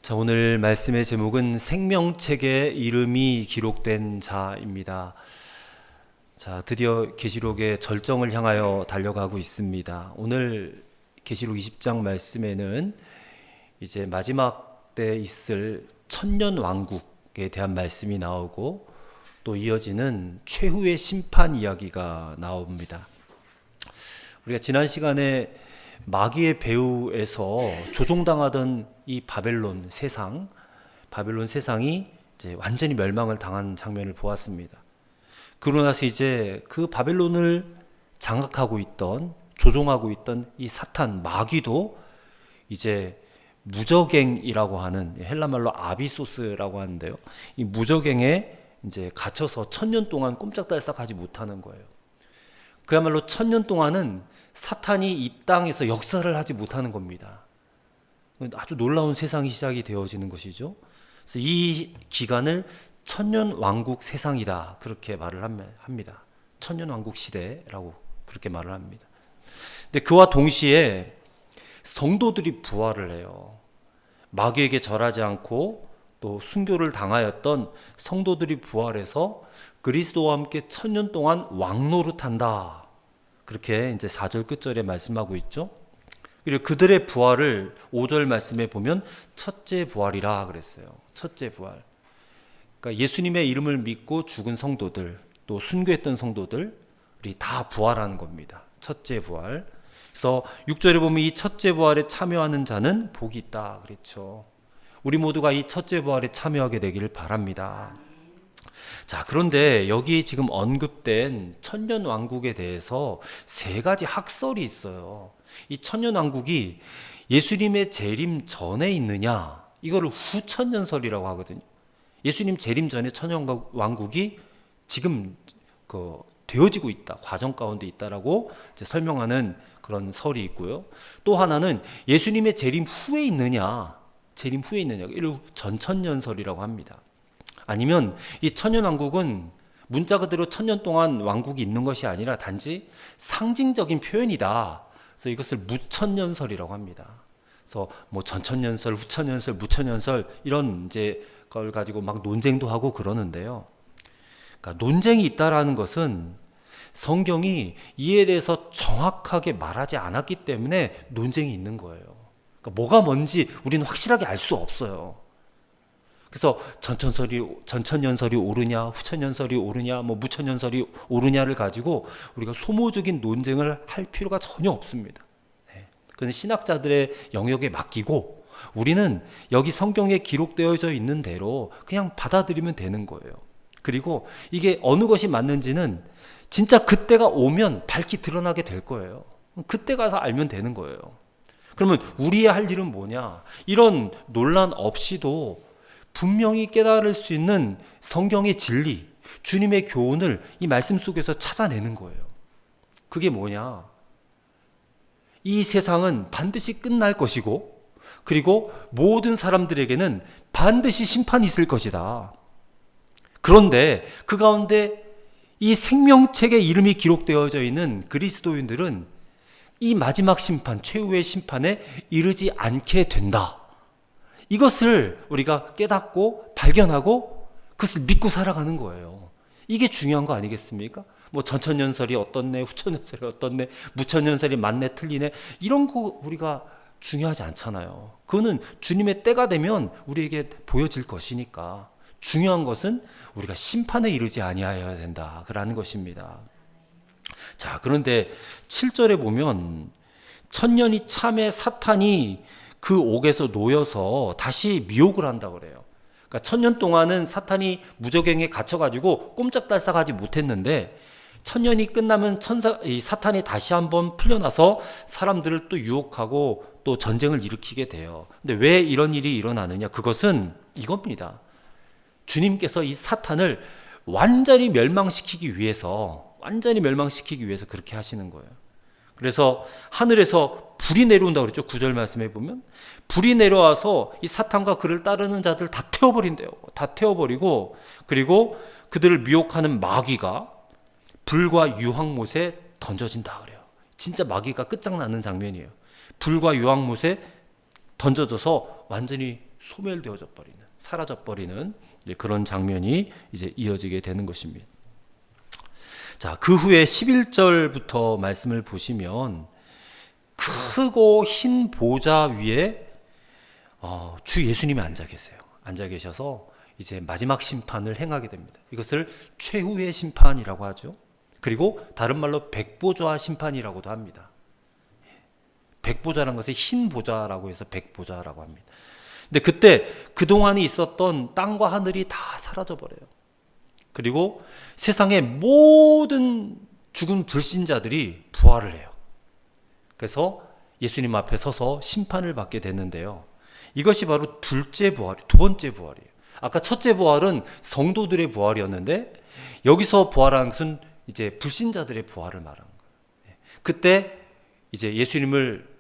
자, 오늘 말씀의 제목은 생명책에 이름이 기록된 자입니다. 자, 드디어 계시록의 절정을 향하여 달려가고 있습니다. 오늘 계시록 20장 말씀에는 이제 마지막 때 있을 천년 왕국에 대한 말씀이 나오고 또 이어지는 최후의 심판 이야기가 나옵니다. 우리가 지난 시간에 마귀의 배후에서 조종당하던 이 바벨론 세상이 이제 완전히 멸망을 당한 장면을 보았습니다. 그러고 나서 이제 그 바벨론을 장악하고 있던, 조종하고 있던 이 사탄, 마귀도 이제 무저갱이라고 하는, 헬라말로 아비소스라고 하는데요. 이 무저갱에 이제 갇혀서 1000년 동안 꼼짝달싹하지 못하는 거예요. 그야말로 1000년 동안은 사탄이 이 땅에서 역사를 하지 못하는 겁니다. 아주 놀라운 세상이 시작이 되어지는 것이죠. 그래서 이 기간을 천년 왕국 세상이다, 그렇게 말을 합니다. 천년 왕국 시대라고 그렇게 말을 합니다. 근데 그와 동시에 성도들이 부활을 해요. 마귀에게 절하지 않고 또 순교를 당하였던 성도들이 부활해서 그리스도와 함께 천년 동안 왕노릇한다, 그렇게 이제 4절 끝절에 말씀하고 있죠. 그리고 그들의 부활을 5절 말씀에 보면 첫째 부활이라 그랬어요. 첫째 부활. 그러니까 예수님의 이름을 믿고 죽은 성도들, 또 순교했던 성도들이 다 부활하는 겁니다. 첫째 부활. 그래서 6절에 보면 이 첫째 부활에 참여하는 자는 복이 있다 그랬죠. 우리 모두가 이 첫째 부활에 참여하게 되기를 바랍니다. 자, 그런데 여기 지금 언급된 천년 왕국에 대해서 세 가지 학설이 있어요. 이 천년 왕국이 예수님의 재림 전에 있느냐, 이거를 후천년설이라고 하거든요. 예수님 재림 전에 천년 왕국이 지금 되어지고 있다, 과정 가운데 있다라고 이제 설명하는 그런 설이 있고요. 또 하나는 예수님의 재림 후에 있느냐, 이를 전천년설이라고 합니다. 아니면 이 천년왕국은 문자 그대로 천년 동안 왕국이 있는 것이 아니라 단지 상징적인 표현이다. 그래서 이것을 무천년설이라고 합니다. 그래서 뭐 전천년설, 후천년설, 무천년설 이런 이제 걸 가지고 막 논쟁도 하고 그러는데요. 그러니까 논쟁이 있다라는 것은 성경이 이에 대해서 정확하게 말하지 않았기 때문에 논쟁이 있는 거예요. 그러니까 뭐가 뭔지 우리는 확실하게 알 수 없어요. 그래서 전천년설이 옳으냐, 후천년설이 옳으냐, 뭐 무천년설이 옳으냐를 가지고 우리가 소모적인 논쟁을 할 필요가 전혀 없습니다. 그건 신학자들의 영역에 맡기고 우리는 여기 성경에 기록되어져 있는 대로 그냥 받아들이면 되는 거예요. 그리고 이게 어느 것이 맞는지는 진짜 그때가 오면 밝히 드러나게 될 거예요. 그때 가서 알면 되는 거예요. 그러면 우리의 할 일은 뭐냐? 이런 논란 없이도 분명히 깨달을 수 있는 성경의 진리, 주님의 교훈을 이 말씀 속에서 찾아내는 거예요. 그게 뭐냐? 이 세상은 반드시 끝날 것이고, 그리고 모든 사람들에게는 반드시 심판이 있을 것이다. 그런데 그 가운데 이 생명책에 이름이 기록되어져 있는 그리스도인들은 이 마지막 심판, 최후의 심판에 이르지 않게 된다. 이것을 우리가 깨닫고 발견하고 그것을 믿고 살아가는 거예요. 이게 중요한 거 아니겠습니까? 뭐 전천년설이 어떻네, 후천년설이 어떻네, 무천년설이 맞네, 틀리네, 이런 거 우리가 중요하지 않잖아요. 그거는 주님의 때가 되면 우리에게 보여질 것이니까 중요한 것은 우리가 심판에 이르지 아니하여야 된다라는 것입니다. 자, 그런데 7절에 보면 천년이 참에 사탄이 그 옥에서 놓여서 다시 미혹을 한다고 그래요. 그러니까 천년 동안은 사탄이 무저갱에 갇혀가지고 꼼짝달싹하지 못했는데 천년이 끝나면 이 사탄이 다시 한번 풀려나서 사람들을 또 유혹하고 또 전쟁을 일으키게 돼요. 근데 왜 이런 일이 일어나느냐? 그것은 이겁니다. 주님께서 이 사탄을 완전히 멸망시키기 위해서 그렇게 하시는 거예요. 그래서 하늘에서 불이 내려온다고 그랬죠. 9절 말씀해 보면 불이 내려와서 이 사탄과 그를 따르는 자들 다 태워버린대요. 다 태워버리고, 그리고 그들을 미혹하는 마귀가 불과 유황못에 던져진다 그래요. 진짜 마귀가 끝장나는 장면이에요. 불과 유황못에 던져져서 완전히 소멸되어져 버리는, 사라져 버리는 그런 장면이 이제 이어지게 되는 것입니다. 자, 그 후에 11절부터 말씀을 보시면 크고 흰 보좌 위에 주 예수님이 앉아 계세요. 앉아 계셔서 이제 마지막 심판을 행하게 됩니다. 이것을 최후의 심판이라고 하죠. 그리고 다른 말로 백보좌 심판이라고도 합니다. 백보좌라는 것은 흰 보좌라고 해서 백보좌라고 합니다. 근데 그때 그동안에 있었던 땅과 하늘이 다 사라져 버려요. 그리고 세상의 모든 죽은 불신자들이 부활을 해요. 그래서 예수님 앞에 서서 심판을 받게 되는데요. 이것이 바로 둘째 부활, 두 번째 부활이에요. 아까 첫째 부활은 성도들의 부활이었는데 여기서 부활하는 것은 이제 불신자들의 부활을 말하는 거예요. 그때 이제 예수님을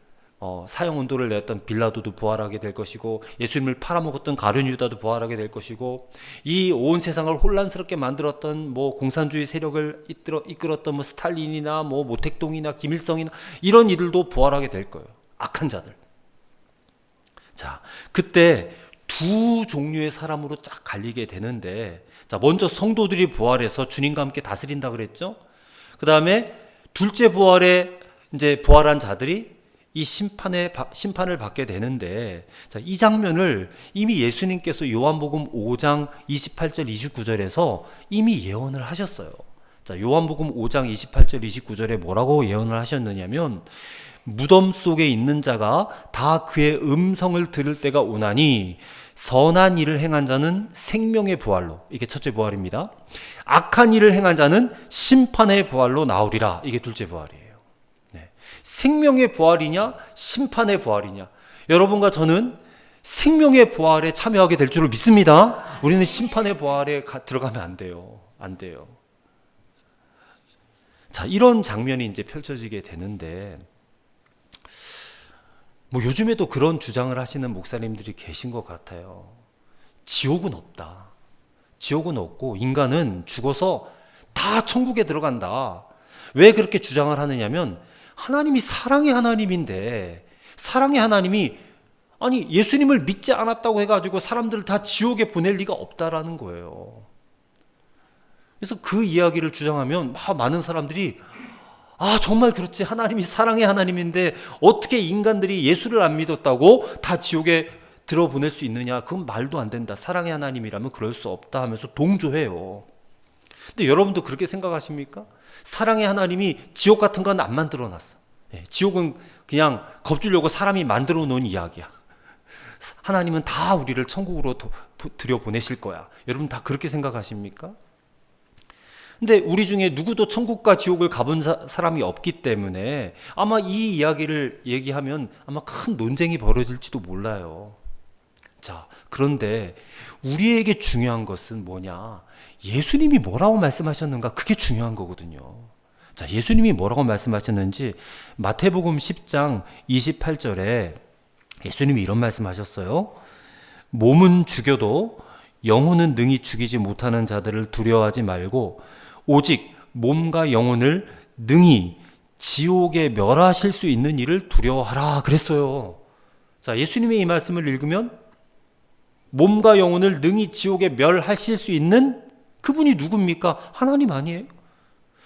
사형 운동을 내었던 빌라도도 부활하게 될 것이고, 예수님을 팔아먹었던 가룟 유다도 부활하게 될 것이고, 이 온 세상을 혼란스럽게 만들었던 뭐 공산주의 세력을 이끌었던 뭐 스탈린이나 뭐 모택동이나 김일성이나 이런 이들도 부활하게 될 거예요. 악한 자들. 자, 그때 두 종류의 사람으로 쫙 갈리게 되는데, 자, 먼저 성도들이 부활해서 주님과 함께 다스린다 그랬죠. 그 다음에 둘째 부활에 이제 부활한 자들이 이 심판을 받게 되는데, 자, 이 장면을 이미 예수님께서 요한복음 5장 28절 29절에서 이미 예언을 하셨어요. 자, 요한복음 5장 28절 29절에 뭐라고 예언을 하셨느냐면, 무덤 속에 있는 자가 다 그의 음성을 들을 때가 오나니 선한 일을 행한 자는 생명의 부활로, 이게 첫째 부활입니다. 악한 일을 행한 자는 심판의 부활로 나오리라. 이게 둘째 부활이에요. 생명의 부활이냐 심판의 부활이냐. 여러분과 저는 생명의 부활에 참여하게 될 줄을 믿습니다. 우리는 심판의 부활에 들어가면 안 돼요. 안 돼요. 자, 이런 장면이 이제 펼쳐지게 되는데, 뭐 요즘에도 그런 주장을 하시는 목사님들이 계신 것 같아요. 지옥은 없다. 지옥은 없고 인간은 죽어서 다 천국에 들어간다. 왜 그렇게 주장을 하느냐면, 하나님이 사랑의 하나님인데, 사랑의 하나님이 아니 예수님을 믿지 않았다고 해가지고 사람들을 다 지옥에 보낼 리가 없다라는 거예요. 그래서 그 이야기를 주장하면 많은 사람들이 정말 그렇지, 하나님이 사랑의 하나님인데 어떻게 인간들이 예수를 안 믿었다고 다 지옥에 들어보낼 수 있느냐, 그건 말도 안 된다, 사랑의 하나님이라면 그럴 수 없다 하면서 동조해요. 근데 여러분도 그렇게 생각하십니까? 사랑의 하나님이 지옥 같은 건 안 만들어 놨어. 지옥은 그냥 겁주려고 사람이 만들어 놓은 이야기야. 하나님은 다 우리를 천국으로 들여보내실 거야. 여러분 다 그렇게 생각하십니까? 근데 우리 중에 누구도 천국과 지옥을 가본 사람이 없기 때문에 아마 이 이야기를 얘기하면 아마 큰 논쟁이 벌어질지도 몰라요. 자, 그런데 우리에게 중요한 것은 뭐냐? 예수님이 뭐라고 말씀하셨는가? 그게 중요한 거거든요. 자, 예수님이 뭐라고 말씀하셨는지 마태복음 10장 28절에 예수님이 이런 말씀하셨어요. 몸은 죽여도 영혼은 능히 죽이지 못하는 자들을 두려워하지 말고 오직 몸과 영혼을 능히 지옥에 멸하실 수 있는 일을 두려워하라 그랬어요. 자, 예수님의 이 말씀을 읽으면 몸과 영혼을 능히 지옥에 멸하실 수 있는 그분이 누굽니까? 하나님 아니에요?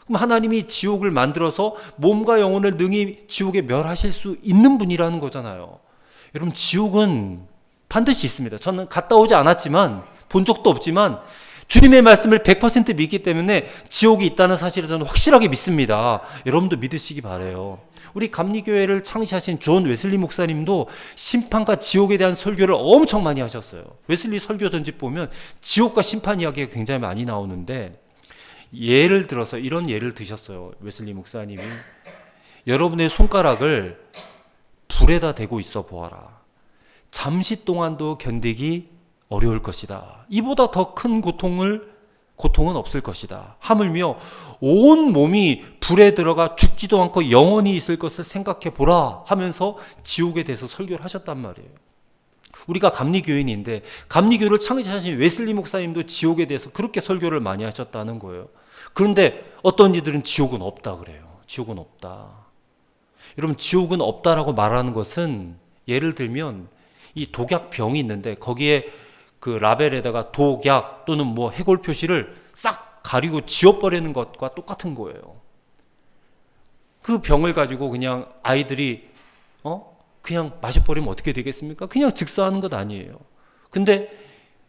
그럼 하나님이 지옥을 만들어서 몸과 영혼을 능히 지옥에 멸하실 수 있는 분이라는 거잖아요. 여러분, 지옥은 반드시 있습니다. 저는 갔다 오지 않았지만, 본 적도 없지만 주님의 말씀을 100% 믿기 때문에 지옥이 있다는 사실을 저는 확실하게 믿습니다. 여러분도 믿으시기 바라요. 우리 감리교회를 창시하신 존 웨슬리 목사님도 심판과 지옥에 대한 설교를 엄청 많이 하셨어요. 웨슬리 설교 전집 보면 지옥과 심판 이야기가 굉장히 많이 나오는데, 예를 들어서 이런 예를 드셨어요. 웨슬리 목사님이 여러분의 손가락을 불에다 대고 있어 보아라. 잠시 동안도 견디기 어려울 것이다. 이보다 더 큰 고통은 없을 것이다. 하물며 온 몸이 불에 들어가 죽지도 않고 영원히 있을 것을 생각해 보라 하면서 지옥에 대해서 설교를 하셨단 말이에요. 우리가 감리교인인데 감리교를 창시하신 웨슬리 목사님도 지옥에 대해서 그렇게 설교를 많이 하셨다는 거예요. 그런데 어떤 이들은 지옥은 없다 그래요. 지옥은 없다. 여러분, 지옥은 없다라고 말하는 것은 예를 들면 이 독약병이 있는데 거기에 그 라벨에다가 독약 또는 뭐 해골 표시를 싹 가리고 지워버리는 것과 똑같은 거예요. 그 병을 가지고 그냥 아이들이 그냥 마셔버리면 어떻게 되겠습니까? 그냥 즉사하는 것 아니에요. 근데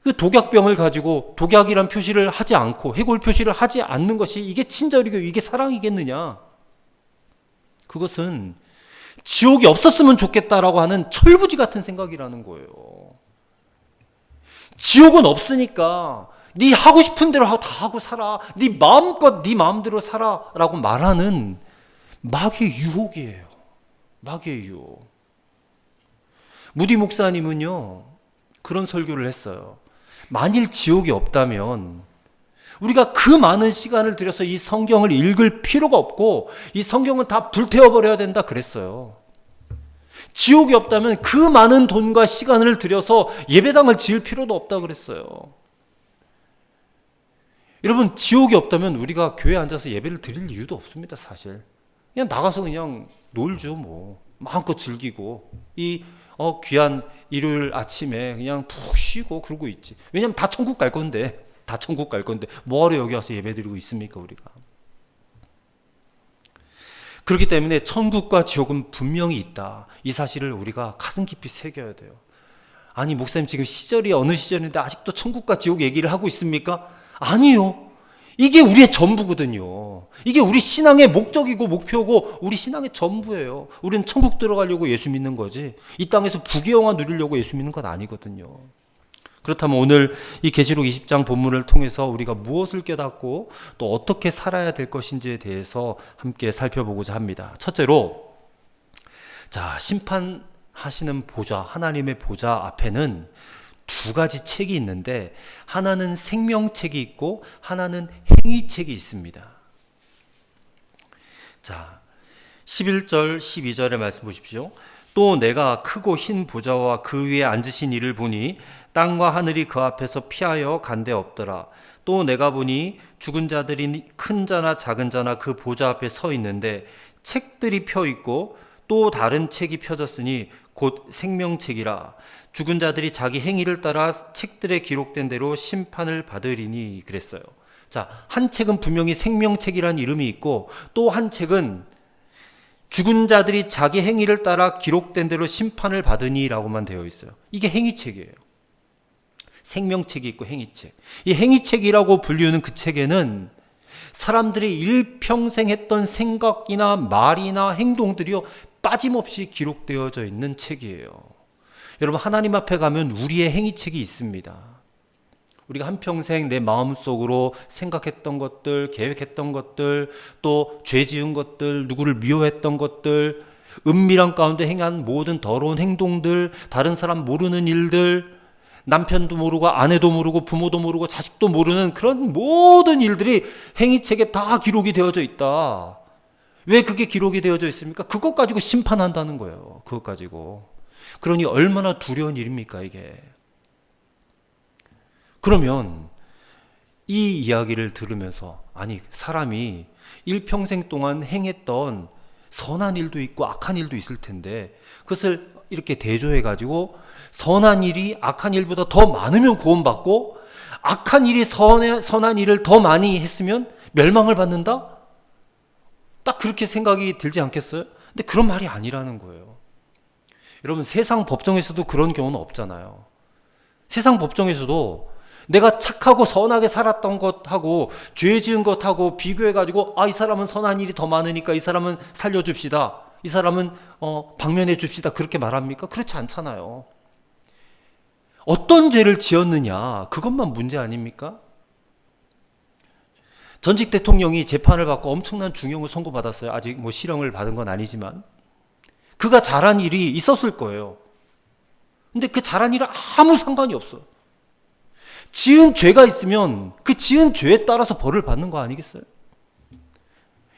그 독약병을 가지고 독약이란 표시를 하지 않고 해골 표시를 하지 않는 것이 이게 친절이고 이게 사랑이겠느냐? 그것은 지옥이 없었으면 좋겠다라고 하는 철부지 같은 생각이라는 거예요. 지옥은 없으니까 네 하고 싶은 대로 다 하고 살아. 네 마음껏 네 마음대로 살아라고 말하는 마귀의 유혹이에요. 마귀의 유혹. 무디 목사님은요, 그런 설교를 했어요. 만일 지옥이 없다면 우리가 그 많은 시간을 들여서 이 성경을 읽을 필요가 없고 이 성경은 다 불태워버려야 된다 그랬어요. 지옥이 없다면 그 많은 돈과 시간을 들여서 예배당을 지을 필요도 없다 그랬어요. 여러분, 지옥이 없다면 우리가 교회에 앉아서 예배를 드릴 이유도 없습니다. 사실 그냥 나가서 그냥 놀죠. 뭐 마음껏 즐기고 이 귀한 일요일 아침에 그냥 푹 쉬고 그러고 있지. 왜냐면 다 천국 갈 건데, 뭐하러 여기 와서 예배드리고 있습니까 우리가. 그렇기 때문에 천국과 지옥은 분명히 있다. 이 사실을 우리가 가슴 깊이 새겨야 돼요. 아니 목사님 지금 시절이 어느 시절인데 아직도 천국과 지옥 얘기를 하고 있습니까? 아니요. 이게 우리의 전부거든요. 이게 우리 신앙의 목적이고 목표고 우리 신앙의 전부예요. 우리는 천국 들어가려고 예수 믿는 거지 이 땅에서 부귀영화 누리려고 예수 믿는 건 아니거든요. 그렇다면 오늘 이 계시록 20장 본문을 통해서 우리가 무엇을 깨닫고 또 어떻게 살아야 될 것인지에 대해서 함께 살펴보고자 합니다. 첫째로, 자, 심판하시는 보좌, 하나님의 보좌 앞에는 두 가지 책이 있는데 하나는 생명책이 있고 하나는 행위책이 있습니다. 자, 11절 12절의 말씀 보십시오. 또 내가 크고 흰 보좌와 그 위에 앉으신 이를 보니 땅과 하늘이 그 앞에서 피하여 간데 없더라. 또 내가 보니 죽은 자들이 큰 자나 작은 자나 그 보좌 앞에 서 있는데 책들이 펴 있고 또 다른 책이 펴졌으니 곧 생명책이라. 죽은 자들이 자기 행위를 따라 책들에 기록된 대로 심판을 받으리니 그랬어요. 자, 한 책은 분명히 생명책이라는 이름이 있고 또 한 책은 죽은 자들이 자기 행위를 따라 기록된 대로 심판을 받으니라고만 되어 있어요. 이게 행위책이에요. 생명책이 있고 행위책. 이 행위책이라고 불리우는 그 책에는 사람들이 일평생 했던 생각이나 말이나 행동들이요 빠짐없이 기록되어져 있는 책이에요. 여러분, 하나님 앞에 가면 우리의 행위책이 있습니다. 우리가 한평생 내 마음속으로 생각했던 것들, 계획했던 것들, 또 죄 지은 것들, 누구를 미워했던 것들, 은밀한 가운데 행한 모든 더러운 행동들, 다른 사람 모르는 일들, 남편도 모르고 아내도 모르고 부모도 모르고 자식도 모르는 그런 모든 일들이 행위책에 다 기록이 되어져 있다. 왜 그게 기록이 되어져 있습니까? 그것 가지고 심판한다는 거예요. 그것 가지고. 그러니 얼마나 두려운 일입니까 이게. 그러면 이 이야기를 들으면서 아니 사람이 일평생 동안 행했던 선한 일도 있고 악한 일도 있을 텐데 그것을 이렇게 대조해 가지고 선한 일이 악한 일보다 더 많으면 구원받고 악한 일이 선한 일을 더 많이 했으면 멸망을 받는다? 딱 그렇게 생각이 들지 않겠어요? 근데 그런 말이 아니라는 거예요. 여러분, 세상 법정에서도 그런 경우는 없잖아요. 세상 법정에서도 내가 착하고 선하게 살았던 것하고 죄 지은 것하고 비교해가지고 이 사람은 선한 일이 더 많으니까 이 사람은 살려줍시다. 이 사람은 방면해 줍시다. 그렇게 말합니까? 그렇지 않잖아요. 어떤 죄를 지었느냐 그것만 문제 아닙니까? 전직 대통령이 재판을 받고 엄청난 중형을 선고받았어요. 아직 뭐 실형을 받은 건 아니지만 그가 잘한 일이 있었을 거예요. 근데 그 잘한 일은 아무 상관이 없어. 지은 죄가 있으면 그 지은 죄에 따라서 벌을 받는 거 아니겠어요?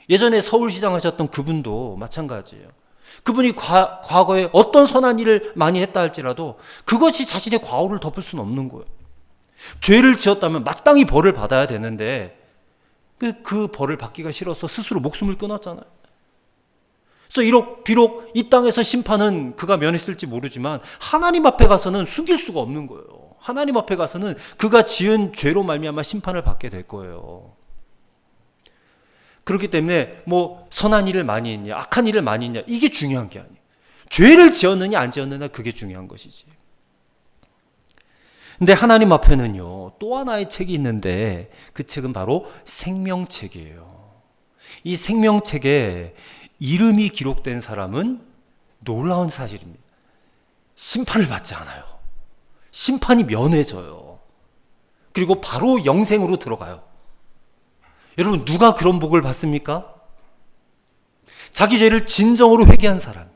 예전에 서울시장 하셨던 그분도 마찬가지예요. 그분이 과거에 어떤 선한 일을 많이 했다 할지라도 그것이 자신의 과오를 덮을 수는 없는 거예요. 죄를 지었다면 마땅히 벌을 받아야 되는데 그 벌을 받기가 싫어서 스스로 목숨을 끊었잖아요. 그래서 비록 이 땅에서 심판은 그가 면했을지 모르지만 하나님 앞에 가서는 숨길 수가 없는 거예요. 하나님 앞에 가서는 그가 지은 죄로 말미암아 심판을 받게 될 거예요. 그렇기 때문에 뭐 선한 일을 많이 했냐, 악한 일을 많이 했냐, 이게 중요한 게 아니에요. 죄를 지었느냐 안 지었느냐, 그게 중요한 것이지. 근데 하나님 앞에는요, 또 하나의 책이 있는데 그 책은 바로 생명책이에요. 이 생명책에 이름이 기록된 사람은 놀라운 사실입니다. 심판을 받지 않아요. 심판이 면해져요. 그리고 바로 영생으로 들어가요. 여러분, 누가 그런 복을 받습니까? 자기 죄를 진정으로 회개한 사람.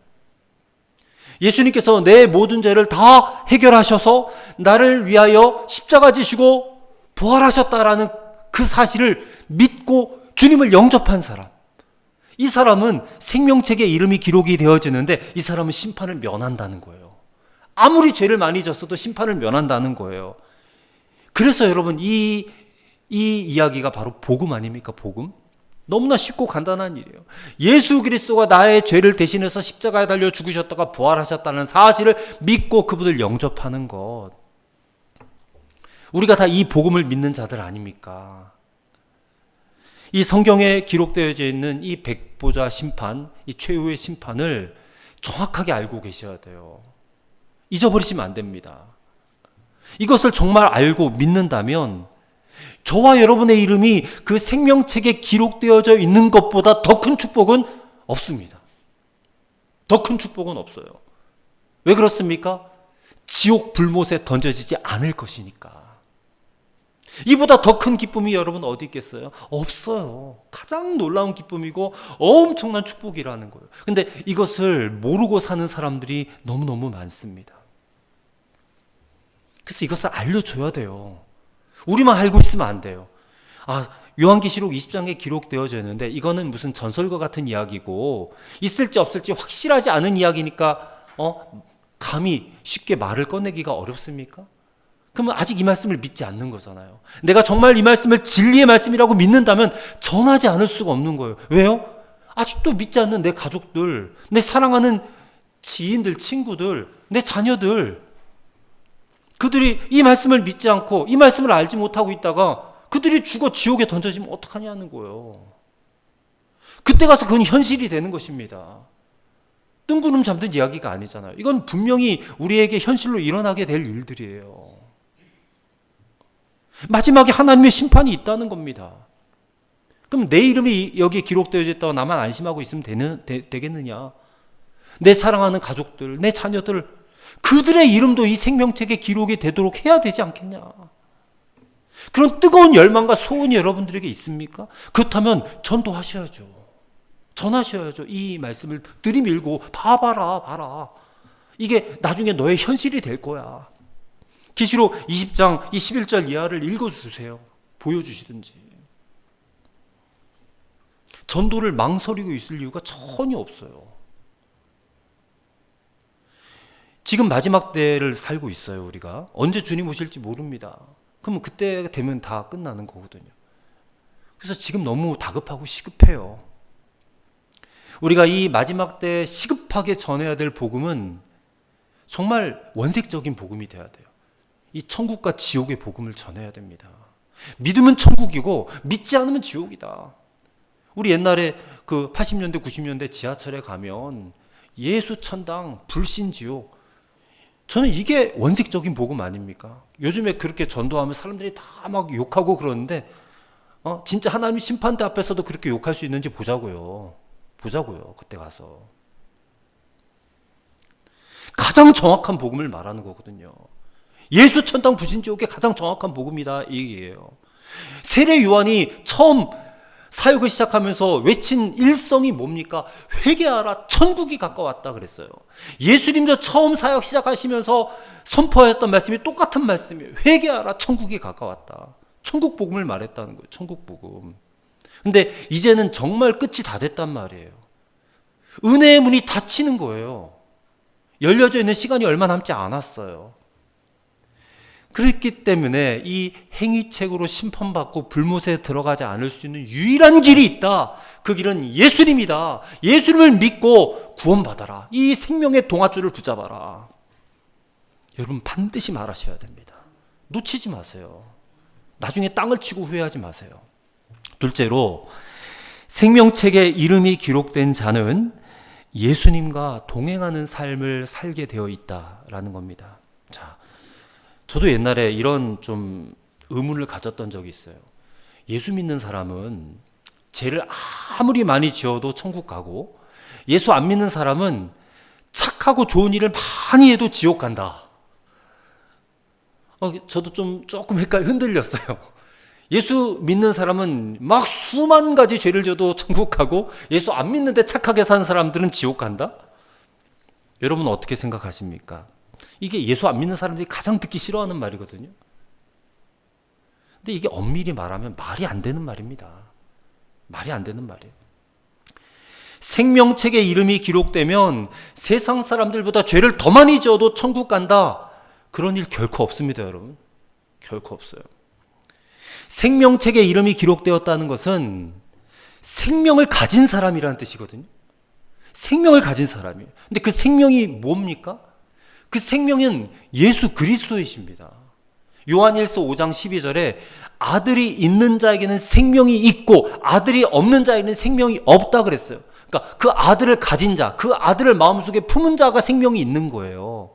예수님께서 내 모든 죄를 다 해결하셔서 나를 위하여 십자가 지시고 부활하셨다라는 그 사실을 믿고 주님을 영접한 사람. 이 사람은 생명책에 이름이 기록이 되어지는데 이 사람은 심판을 면한다는 거예요. 아무리 죄를 많이 졌어도 심판을 면한다는 거예요. 그래서 여러분, 이 이야기가 바로 복음 아닙니까? 복음? 너무나 쉽고 간단한 일이에요. 예수 그리스도가 나의 죄를 대신해서 십자가에 달려 죽으셨다가 부활하셨다는 사실을 믿고 그분을 영접하는 것. 우리가 다 이 복음을 믿는 자들 아닙니까? 이 성경에 기록되어져 있는 이 백보자 심판, 이 최후의 심판을 정확하게 알고 계셔야 돼요. 잊어버리시면 안 됩니다. 이것을 정말 알고 믿는다면 저와 여러분의 이름이 그 생명책에 기록되어져 있는 것보다 더 큰 축복은 없습니다. 더 큰 축복은 없어요. 왜 그렇습니까? 지옥 불못에 던져지지 않을 것이니까. 이보다 더 큰 기쁨이 여러분 어디 있겠어요? 없어요. 가장 놀라운 기쁨이고 엄청난 축복이라는 거예요. 근데 이것을 모르고 사는 사람들이 너무너무 많습니다. 그래서 이것을 알려줘야 돼요. 우리만 알고 있으면 안 돼요. 요한계시록 20장에 기록되어져 있는데 이거는 무슨 전설과 같은 이야기고 있을지 없을지 확실하지 않은 이야기니까 감히 쉽게 말을 꺼내기가 어렵습니까? 그러면 아직 이 말씀을 믿지 않는 거잖아요. 내가 정말 이 말씀을 진리의 말씀이라고 믿는다면 전하지 않을 수가 없는 거예요. 왜요? 아직도 믿지 않는 내 가족들, 내 사랑하는 지인들, 친구들, 내 자녀들, 그들이 이 말씀을 믿지 않고 이 말씀을 알지 못하고 있다가 그들이 죽어 지옥에 던져지면 어떡하냐는 거예요. 그때 가서 그건 현실이 되는 것입니다. 뜬구름 잡는 이야기가 아니잖아요. 이건 분명히 우리에게 현실로 일어나게 될 일들이에요. 마지막에 하나님의 심판이 있다는 겁니다. 그럼 내 이름이 여기에 기록되어 있다고 나만 안심하고 있으면 되겠느냐? 내 사랑하는 가족들, 내 자녀들, 그들의 이름도 이 생명책에 기록이 되도록 해야 되지 않겠냐? 그런 뜨거운 열망과 소원이 여러분들에게 있습니까? 그렇다면 전도하셔야죠. 전하셔야죠. 이 말씀을 들이밀고 봐라. 이게 나중에 너의 현실이 될 거야. 계시록 20장 21절 이하를 읽어주세요. 보여주시든지. 전도를 망설이고 있을 이유가 전혀 없어요. 지금 마지막 때를 살고 있어요. 우리가 언제 주님 오실지 모릅니다. 그러면 그때 되면 다 끝나는 거거든요. 그래서 지금 너무 다급하고 시급해요. 우리가 이 마지막 때 시급하게 전해야 될 복음은 정말 원색적인 복음이 돼야 돼요. 이 천국과 지옥의 복음을 전해야 됩니다. 믿으면 천국이고 믿지 않으면 지옥이다. 우리 옛날에 그 80년대 90년대 지하철에 가면 예수천당 불신지옥, 저는 이게 원색적인 복음 아닙니까? 요즘에 그렇게 전도하면 사람들이 다 막 욕하고 그러는데 진짜 하나님 심판대 앞에서도 그렇게 욕할 수 있는지 보자고요. 그때 가서. 가장 정확한 복음을 말하는 거거든요. 예수 천당 불신지옥의 가장 정확한 복음이다 이 얘기예요. 세례 요한이 처음 사역을 시작하면서 외친 일성이 뭡니까? 회개하라, 천국이 가까웠다 그랬어요. 예수님도 처음 사역 시작하시면서 선포하였던 말씀이 똑같은 말씀이에요. 회개하라, 천국이 가까웠다. 천국 복음을 말했다는 거예요. 천국 복음. 근데 이제는 정말 끝이 다 됐단 말이에요. 은혜의 문이 닫히는 거예요. 열려져 있는 시간이 얼마 남지 않았어요. 그렇기 때문에 이 행위책으로 심판받고 불못에 들어가지 않을 수 있는 유일한 길이 있다. 그 길은 예수님이다. 예수님을 믿고 구원받아라. 이 생명의 동아줄을 붙잡아라. 여러분 반드시 말하셔야 됩니다. 놓치지 마세요. 나중에 땅을 치고 후회하지 마세요. 둘째로, 생명책에 이름이 기록된 자는 예수님과 동행하는 삶을 살게 되어 있다라는 겁니다. 자, 저도 옛날에 이런 좀 의문을 가졌던 적이 있어요. 예수 믿는 사람은 죄를 아무리 많이 지어도 천국 가고, 예수 안 믿는 사람은 착하고 좋은 일을 많이 해도 지옥 간다. 저도 조금 흔들렸어요. 예수 믿는 사람은 막 수만 가지 죄를 져도 천국 가고, 예수 안 믿는데 착하게 사는 사람들은 지옥 간다? 여러분 어떻게 생각하십니까? 이게 예수 안 믿는 사람들이 가장 듣기 싫어하는 말이거든요. 근데 이게 엄밀히 말하면 말이 안 되는 말입니다. 말이 안 되는 말이에요. 생명책에 이름이 기록되면 세상 사람들보다 죄를 더 많이 지어도 천국 간다. 그런 일 결코 없습니다, 여러분. 결코 없어요. 생명책에 이름이 기록되었다는 것은 생명을 가진 사람이라는 뜻이거든요. 생명을 가진 사람이에요. 근데 그 생명이 뭡니까? 그 생명은 예수 그리스도이십니다. 요한일서 5장 12절에 아들이 있는 자에게는 생명이 있고 아들이 없는 자에게는 생명이 없다 그랬어요. 그러니까 그 아들을 가진 자, 그 아들을 마음속에 품은 자가 생명이 있는 거예요.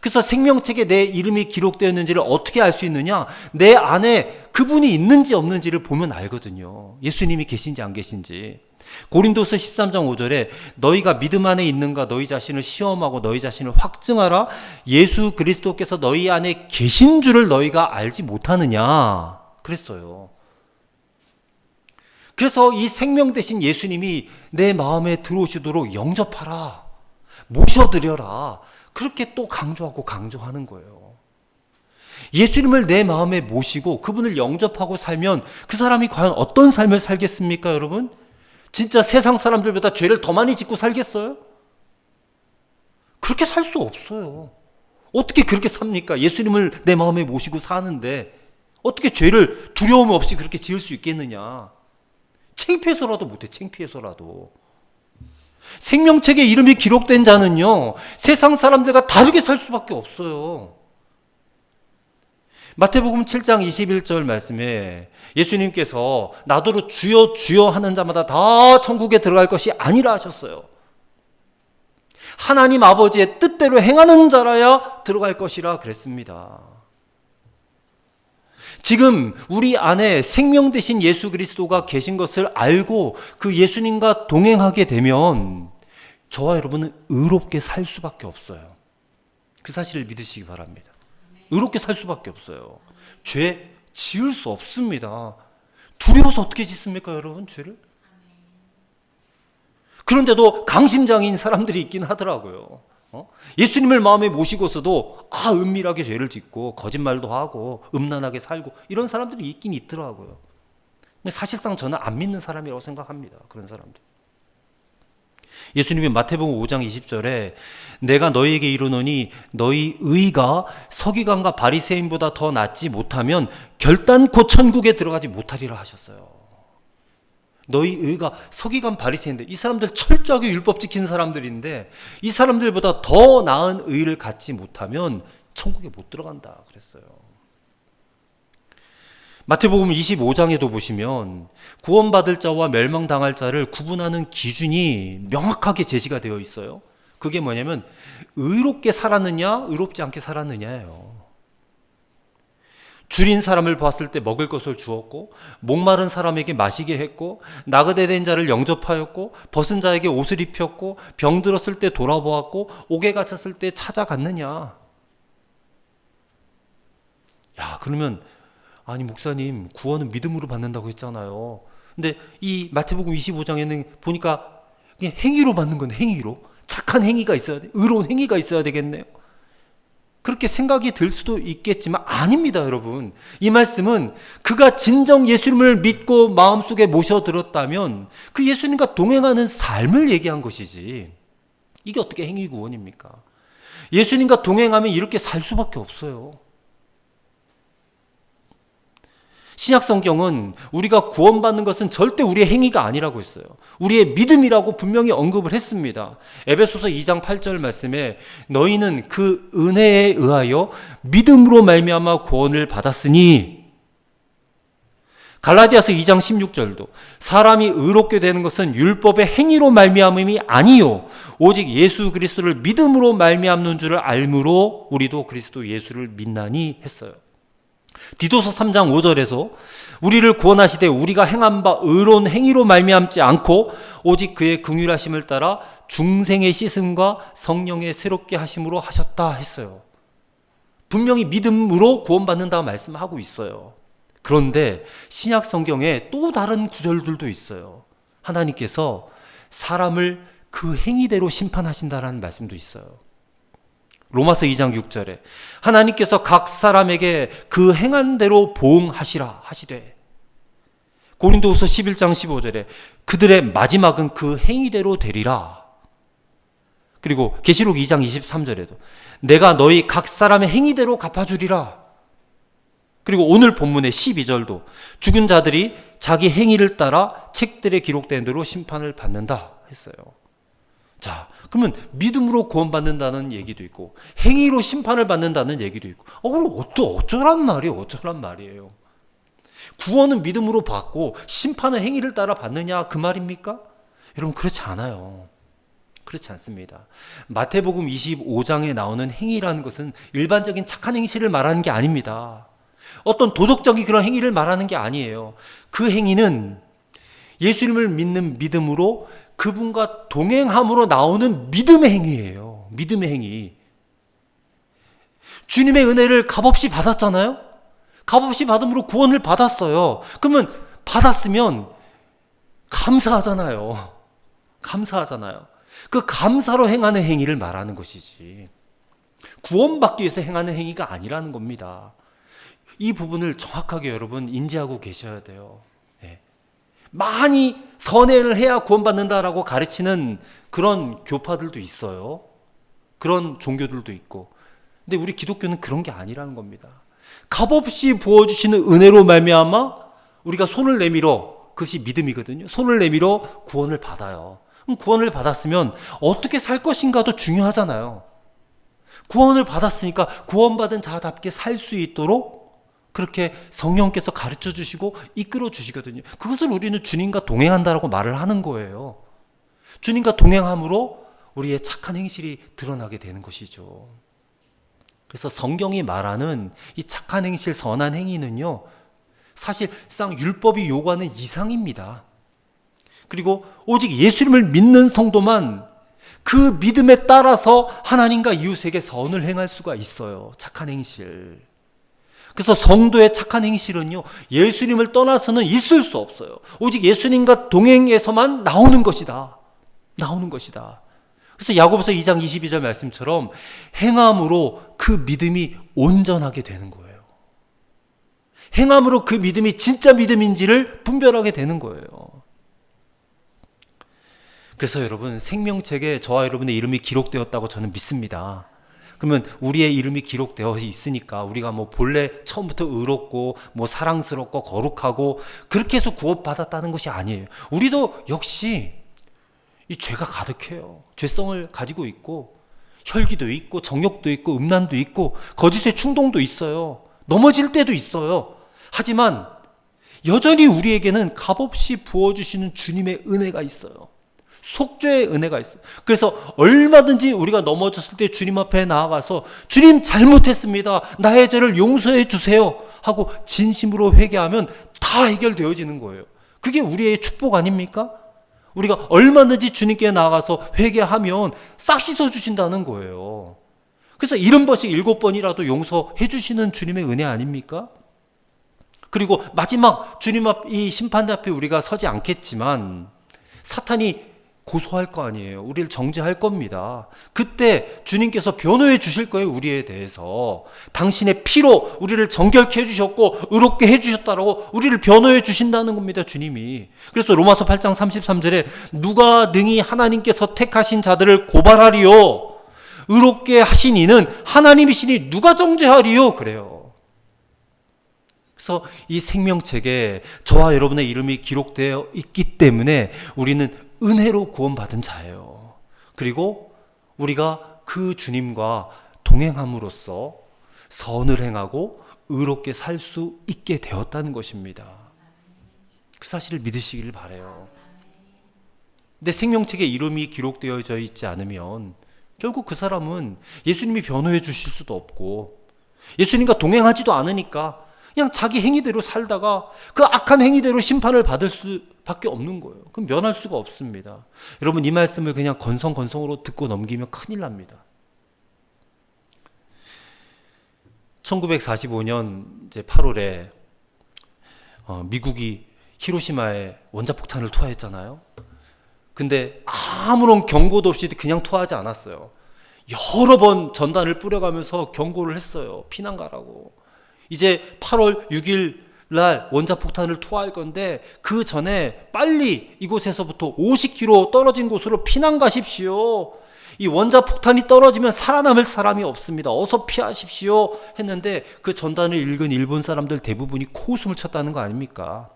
그래서 생명책에 내 이름이 기록되었는지를 어떻게 알 수 있느냐? 내 안에 그분이 있는지 없는지를 보면 알거든요. 예수님이 계신지 안 계신지. 고린도서 13장 5절에 너희가 믿음 안에 있는가 너희 자신을 시험하고 너희 자신을 확증하라. 예수 그리스도께서 너희 안에 계신 줄을 너희가 알지 못하느냐 그랬어요. 그래서 이 생명 대신 예수님이 내 마음에 들어오시도록 영접하라, 모셔드려라, 그렇게 또 강조하는 거예요. 예수님을 내 마음에 모시고 그분을 영접하고 살면 그 사람이 과연 어떤 삶을 살겠습니까, 여러분? 진짜 세상 사람들보다 죄를 더 많이 짓고 살겠어요? 그렇게 살 수 없어요. 어떻게 그렇게 삽니까? 예수님을 내 마음에 모시고 사는데 어떻게 죄를 두려움 없이 그렇게 지을 수 있겠느냐? 창피해서라도 못해, 창피해서라도. 생명책에 이름이 기록된 자는요, 세상 사람들과 다르게 살 수밖에 없어요. 마태복음 7장 21절 말씀에 예수님께서 나더러 주여 주여 하는 자마다 다 천국에 들어갈 것이 아니라 하셨어요. 하나님 아버지의 뜻대로 행하는 자라야 들어갈 것이라 그랬습니다. 지금 우리 안에 생명 되신 예수 그리스도가 계신 것을 알고 그 예수님과 동행하게 되면 저와 여러분은 의롭게 살 수밖에 없어요. 그 사실을 믿으시기 바랍니다. 의롭게 살 수밖에 없어요. 죄 지을 수 없습니다. 두려워서 어떻게 짓습니까, 여러분, 죄를? 그런데도 강심장인 사람들이 있긴 하더라고요. 예수님을 마음에 모시고서도 은밀하게 죄를 짓고 거짓말도 하고 음란하게 살고 이런 사람들이 있긴 있더라고요. 근데 사실상 저는 안 믿는 사람이라고 생각합니다. 그런 사람들. 예수님이 마태복음 5장 20절에 내가 너희에게 이르노니 너희 의가 서기관과 바리새인보다 더 낫지 못하면 결단코 천국에 들어가지 못하리라 하셨어요. 너희 의가 서기관 바리새인들, 이 사람들 철저하게 율법 지키는 사람들인데 이 사람들보다 더 나은 의를 갖지 못하면 천국에 못 들어간다 그랬어요. 마태복음 25장에도 보시면 구원받을 자와 멸망당할 자를 구분하는 기준이 명확하게 제시가 되어 있어요. 그게 뭐냐면 의롭게 살았느냐 의롭지 않게 살았느냐예요. 줄인 사람을 봤을 때 먹을 것을 주었고 목마른 사람에게 마시게 했고 나그네된 자를 영접하였고 벗은 자에게 옷을 입혔고 병들었을 때 돌아보았고 옥에 갇혔을 때 찾아갔느냐. 그러면 아니 목사님 구원은 믿음으로 받는다고 했잖아요. 근데 이 마태복음 25장에는 보니까 그냥 행위로 받는 건 행위로 착한 행위가 있어야 돼. 의로운 행위가 있어야 되겠네요. 그렇게 생각이 들 수도 있겠지만 아닙니다, 여러분. 이 말씀은 그가 진정 예수님을 믿고 마음속에 모셔들었다면 그 예수님과 동행하는 삶을 얘기한 것이지 이게 어떻게 행위 구원입니까? 예수님과 동행하면 이렇게 살 수밖에 없어요. 신약 성경은 우리가 구원받는 것은 절대 우리의 행위가 아니라고 했어요. 우리의 믿음이라고 분명히 언급을 했습니다. 에베소서 2장 8절 말씀에 너희는 그 은혜에 의하여 믿음으로 말미암아 구원을 받았으니, 갈라디아서 2장 16절도 사람이 의롭게 되는 것은 율법의 행위로 말미암음이 아니요 오직 예수 그리스도를 믿음으로 말미암는 줄을 알므로 우리도 그리스도 예수를 믿나니 했어요. 디도서 3장 5절에서 우리를 구원하시되 우리가 행한 바 의로운 행위로 말미암지 않고 오직 그의 긍휼하심을 따라 중생의 씻음과 성령의 새롭게 하심으로 하셨다 했어요. 분명히 믿음으로 구원받는다고 말씀하고 있어요. 그런데 신약 성경에 또 다른 구절들도 있어요. 하나님께서 사람을 그 행위대로 심판하신다라는 말씀도 있어요. 로마서 2장 6절에 하나님께서 각 사람에게 그 행한 대로 보응하시라 하시되, 고린도후서 11장 15절에 그들의 마지막은 그 행위대로 되리라. 그리고 계시록 2장 23절에도 내가 너희 각 사람의 행위대로 갚아주리라. 그리고 오늘 본문의 12절도 죽은 자들이 자기 행위를 따라 책들에 기록된 대로 심판을 받는다 했어요. 자, 그러면 믿음으로 구원받는다는 얘기도 있고 행위로 심판을 받는다는 얘기도 있고, 그럼 어쩌란 말이에요. 구원은 믿음으로 받고 심판은 행위를 따라 받느냐 그 말입니까? 여러분, 그렇지 않아요. 그렇지 않습니다. 마태복음 25장에 나오는 행위라는 것은 일반적인 착한 행실을 말하는 게 아닙니다. 어떤 도덕적인 그런 행위를 말하는 게 아니에요. 그 행위는 예수님을 믿는 믿음으로 그분과 동행함으로 나오는 믿음의 행위예요. 믿음의 행위. 주님의 은혜를 값없이 받았잖아요. 값없이 받음으로 구원을 받았어요. 그러면 받았으면 감사하잖아요. 그 감사로 행하는 행위를 말하는 것이지, 구원받기 위해서 행하는 행위가 아니라는 겁니다. 이 부분을 정확하게 여러분 인지하고 계셔야 돼요. 많이 선행을 해야 구원받는다라고 가르치는 그런 교파들도 있어요. 그런 종교들도 있고. 근데 우리 기독교는 그런 게 아니라는 겁니다. 값없이 부어주시는 은혜로 말미암아 우리가 손을 내밀어, 그것이 믿음이거든요. 손을 내밀어 구원을 받아요. 그럼 구원을 받았으면 어떻게 살 것인가도 중요하잖아요. 구원을 받았으니까 구원받은 자답게 살 수 있도록 그렇게 성령께서 가르쳐 주시고 이끌어 주시거든요. 그것을 우리는 주님과 동행한다라고 말을 하는 거예요. 주님과 동행함으로 우리의 착한 행실이 드러나게 되는 것이죠. 그래서 성경이 말하는 이 착한 행실, 선한 행위는요, 사실상 율법이 요구하는 이상입니다. 그리고 오직 예수님을 믿는 성도만 그 믿음에 따라서 하나님과 이웃에게 선을 행할 수가 있어요. 착한 행실. 그래서 성도의 착한 행실은요, 예수님을 떠나서는 있을 수 없어요. 오직 예수님과 동행해서만 나오는 것이다. 그래서 야고보서 2장 22절 말씀처럼 행함으로 그 믿음이 온전하게 되는 거예요. 행함으로 그 믿음이 진짜 믿음인지를 분별하게 되는 거예요. 그래서 여러분, 생명책에 저와 여러분의 이름이 기록되었다고 저는 믿습니다. 그러면 우리의 이름이 기록되어 있으니까 우리가 본래 처음부터 의롭고 사랑스럽고 거룩하고 그렇게 해서 구원받았다는 것이 아니에요. 우리도 역시 이 죄가 가득해요. 죄성을 가지고 있고 혈기도 있고 정욕도 있고 음란도 있고 거짓의 충동도 있어요. 넘어질 때도 있어요. 하지만 여전히 우리에게는 값없이 부어주시는 주님의 은혜가 있어요. 속죄의 은혜가 있어요. 그래서 얼마든지 우리가 넘어졌을 때 주님 앞에 나아가서 주님 잘못했습니다, 나의 죄를 용서해 주세요 하고 진심으로 회개하면 다 해결되어지는 거예요. 그게 우리의 축복 아닙니까? 우리가 얼마든지 주님께 나아가서 회개하면 싹 씻어주신다는 거예요. 그래서 70번씩 7번이라도 용서해 주시는 주님의 은혜 아닙니까? 그리고 마지막 주님 앞, 이 심판대 앞에 우리가 서지 않겠지만 사탄이 고소할 거 아니에요. 우리를 정죄할 겁니다. 그때 주님께서 변호해 주실 거예요. 우리에 대해서 당신의 피로 우리를 정결케 해주셨고 의롭게 해주셨다라고 우리를 변호해 주신다는 겁니다. 주님이. 그래서 로마서 8장 33절에 누가 능히 하나님께서 택하신 자들을 고발하리요, 의롭게 하신 이는 하나님이시니 누가 정죄하리요, 그래요. 그래서 이 생명책에 저와 여러분의 이름이 기록되어 있기 때문에 우리는 은혜로 구원받은 자예요. 그리고 우리가 그 주님과 동행함으로써 선을 행하고 의롭게 살 수 있게 되었다는 것입니다. 그 사실을 믿으시길 바라요. 근데 생명책에 이름이 기록되어져 있지 않으면 결국 그 사람은 예수님이 변호해 주실 수도 없고 예수님과 동행하지도 않으니까 그냥 자기 행위대로 살다가 그 악한 행위대로 심판을 받을 수밖에 없는 거예요. 그럼 면할 수가 없습니다. 여러분, 이 말씀을 그냥 건성건성으로 듣고 넘기면 큰일 납니다. 1945년 이제 8월에 미국이 히로시마에 원자폭탄을 투하했잖아요. 근데 아무런 경고도 없이 그냥 투하하지 않았어요. 여러 번 전단을 뿌려가면서 경고를 했어요. 피난 가라고. 이제 8월 6일 날 원자폭탄을 투하할 건데 그 전에 빨리 이곳에서부터 50km 떨어진 곳으로 피난 가십시오. 이 원자폭탄이 떨어지면 살아남을 사람이 없습니다. 어서 피하십시오 했는데 그 전단을 읽은 일본 사람들 대부분이 코웃음을 쳤다는 거 아닙니까?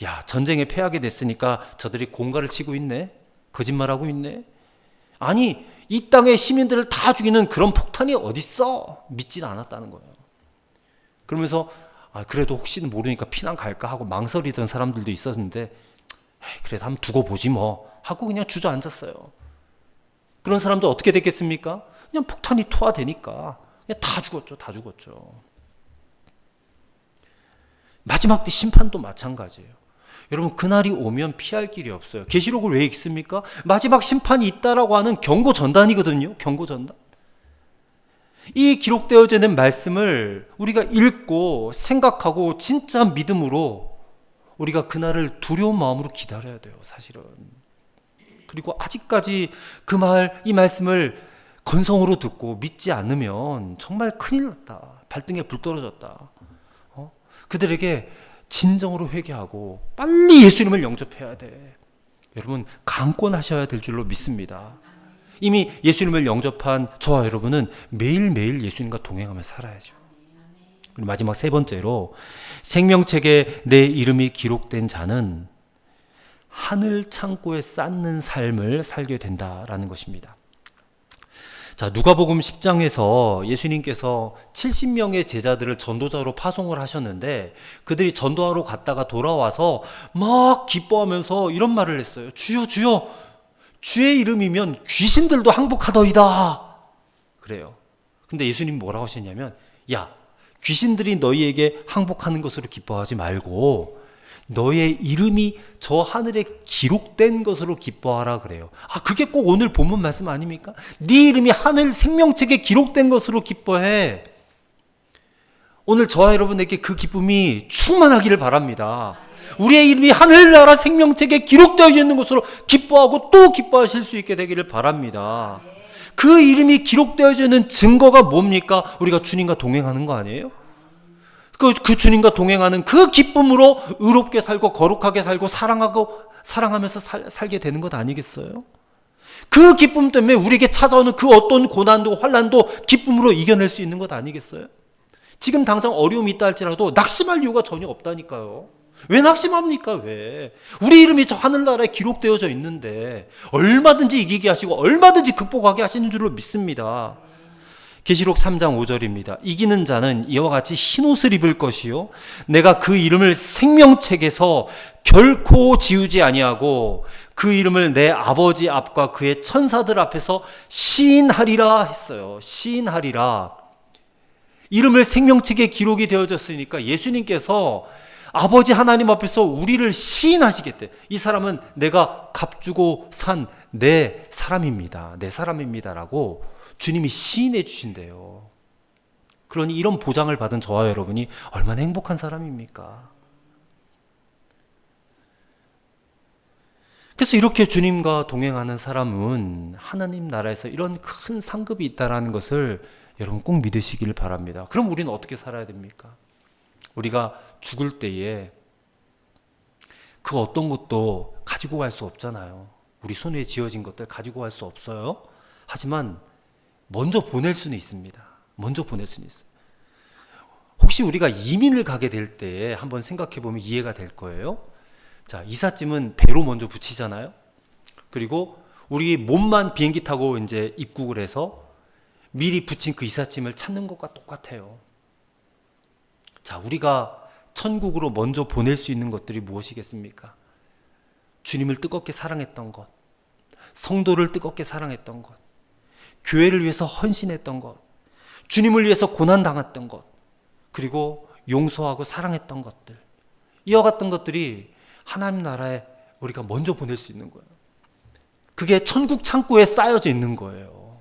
야, 전쟁에 패하게 됐으니까 저들이 공갈을 치고 있네? 거짓말하고 있네? 아니, 이 땅의 시민들을 다 죽이는 그런 폭탄이 어딨어? 믿지는 않았다는 거예요. 그러면서 그래도 혹시는 모르니까 피난 갈까 하고 망설이던 사람들도 있었는데 그래도 한번 두고 보지 뭐 하고 그냥 주저앉았어요. 그런 사람들 어떻게 됐겠습니까? 그냥 폭탄이 투하되니까 그냥 다 죽었죠. 마지막 때 심판도 마찬가지예요. 여러분, 그날이 오면 피할 길이 없어요. 계시록을 왜 읽습니까? 마지막 심판이 있다라고 하는 경고 전단이거든요. 경고 전단. 이 기록되어져 있는 말씀을 우리가 읽고 생각하고 진짜 믿음으로 우리가 그날을 두려운 마음으로 기다려야 돼요, 사실은. 그리고 아직까지 이 말씀을 건성으로 듣고 믿지 않으면 정말 큰일 났다. 발등에 불 떨어졌다. 그들에게 진정으로 회개하고 빨리 예수님을 영접해야 돼. 여러분, 강권하셔야 될 줄로 믿습니다. 이미 예수님을 영접한 저와 여러분은 매일매일 예수님과 동행하며 살아야죠. 그리고 마지막 세 번째로, 생명책에 내 이름이 기록된 자는 하늘 창고에 쌓는 삶을 살게 된다라는 것입니다. 자, 누가복음 10장에서 예수님께서 70명의 제자들을 전도자로 파송을 하셨는데 그들이 전도하러 갔다가 돌아와서 막 기뻐하면서 이런 말을 했어요. 주여, 주여, 주의 이름이면 귀신들도 항복하더이다. 그래요. 근데 예수님이 뭐라고 하셨냐면, 야, 귀신들이 너희에게 항복하는 것으로 기뻐하지 말고 너의 이름이 저 하늘에 기록된 것으로 기뻐하라 그래요. 그게 꼭 오늘 본문 말씀 아닙니까? 네 이름이 하늘 생명책에 기록된 것으로 기뻐해. 오늘 저와 여러분에게 그 기쁨이 충만하기를 바랍니다. 우리의 이름이 하늘나라 생명책에 기록되어 있는 것으로 기뻐하고 또 기뻐하실 수 있게 되기를 바랍니다. 그 이름이 기록되어 있는 증거가 뭡니까? 우리가 주님과 동행하는 거 아니에요? 그 주님과 동행하는 그 기쁨으로 의롭게 살고 거룩하게 살고 사랑하면서 살게 되는 것 아니겠어요? 그 기쁨 때문에 우리에게 찾아오는 그 어떤 고난도 환난도 기쁨으로 이겨낼 수 있는 것 아니겠어요? 지금 당장 어려움이 있다 할지라도 낙심할 이유가 전혀 없다니까요. 왜 낙심합니까? 왜? 우리 이름이 저 하늘나라에 기록되어져 있는데 얼마든지 이기게 하시고 얼마든지 극복하게 하시는 줄로 믿습니다. 계시록 3장 5절입니다. 이기는 자는 이와 같이 흰옷을 입을 것이요 내가 그 이름을 생명책에서 결코 지우지 아니하고 그 이름을 내 아버지 앞과 그의 천사들 앞에서 시인하리라 했어요. 시인하리라. 이름을 생명책에 기록이 되어졌으니까 예수님께서 아버지 하나님 앞에서 우리를 시인하시겠대. 이 사람은 내가 값주고 산 내 사람입니다. 내 사람입니다라고 주님이 시인해 주신대요. 그러니 이런 보장을 받은 저와 여러분이 얼마나 행복한 사람입니까? 그래서 이렇게 주님과 동행하는 사람은 하나님 나라에서 이런 큰 상급이 있다는 것을 여러분 꼭 믿으시기를 바랍니다. 그럼 우리는 어떻게 살아야 됩니까? 우리가 죽을 때에 그 어떤 것도 가지고 갈 수 없잖아요. 우리 손에 쥐어진 것들 가지고 갈 수 없어요. 하지만 먼저 보낼 수는 있습니다. 먼저 보낼 수는 있어요. 혹시 우리가 이민을 가게 될 때 한번 생각해 보면 이해가 될 거예요. 자, 이삿짐은 배로 먼저 붙이잖아요. 그리고 우리 몸만 비행기 타고 이제 입국을 해서 미리 붙인 그 이삿짐을 찾는 것과 똑같아요. 자, 우리가 천국으로 먼저 보낼 수 있는 것들이 무엇이겠습니까? 주님을 뜨겁게 사랑했던 것, 성도를 뜨겁게 사랑했던 것, 교회를 위해서 헌신했던 것, 주님을 위해서 고난당했던 것, 그리고 용서하고 사랑했던 것들, 이와 같은 것들이 하나님 나라에 우리가 먼저 보낼 수 있는 거예요. 그게 천국 창고에 쌓여져 있는 거예요.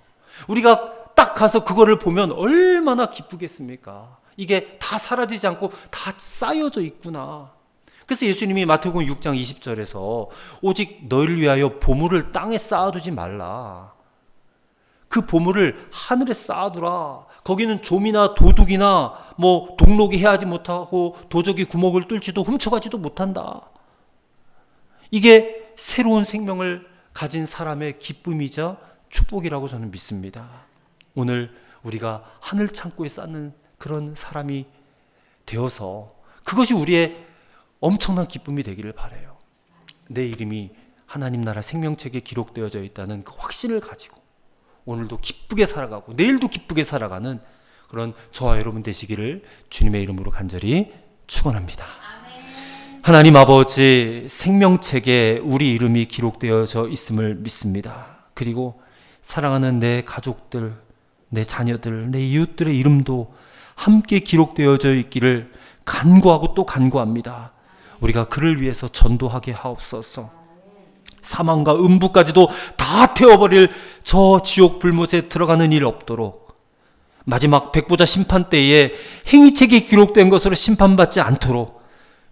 우리가 딱 가서 그거를 보면 얼마나 기쁘겠습니까? 이게 다 사라지지 않고 다 쌓여져 있구나. 그래서 예수님이 마태복음 6장 20절에서 오직 너희를 위하여 보물을 땅에 쌓아두지 말라. 그 보물을 하늘에 쌓아두라. 거기는 좀이나 도둑이나 뭐 동록이 해하지 못하고 도적이 구멍을 뚫지도 훔쳐가지도 못한다. 이게 새로운 생명을 가진 사람의 기쁨이자 축복이라고 저는 믿습니다. 오늘 우리가 하늘 창고에 쌓는 그런 사람이 되어서 그것이 우리의 엄청난 기쁨이 되기를 바라요. 내 이름이 하나님 나라 생명책에 기록되어져 있다는 그 확신을 가지고 오늘도 기쁘게 살아가고 내일도 기쁘게 살아가는 그런 저와 여러분 되시기를 주님의 이름으로 간절히 축원합니다. 하나님 아버지, 생명책에 우리 이름이 기록되어져 있음을 믿습니다. 그리고 사랑하는 내 가족들, 내 자녀들, 내 이웃들의 이름도 함께 기록되어져 있기를 간구하고 또 간구합니다. 우리가 그를 위해서 전도하게 하옵소서. 사망과 음부까지도 다 태워버릴 저 지옥 불못에 들어가는 일 없도록, 마지막 백보자 심판 때에 행위책에 기록된 것으로 심판받지 않도록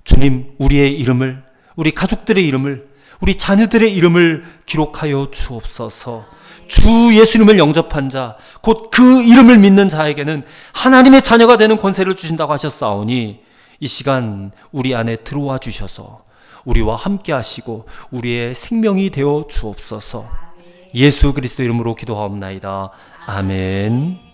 주님, 우리의 이름을, 우리 가족들의 이름을, 우리 자녀들의 이름을 기록하여 주옵소서. 주 예수님을 영접한 자, 곧 그 이름을 믿는 자에게는 하나님의 자녀가 되는 권세를 주신다고 하셨사오니 이 시간 우리 안에 들어와 주셔서 우리와 함께 하시고 우리의 생명이 되어 주옵소서. 예수 그리스도 이름으로 기도하옵나이다. 아멘.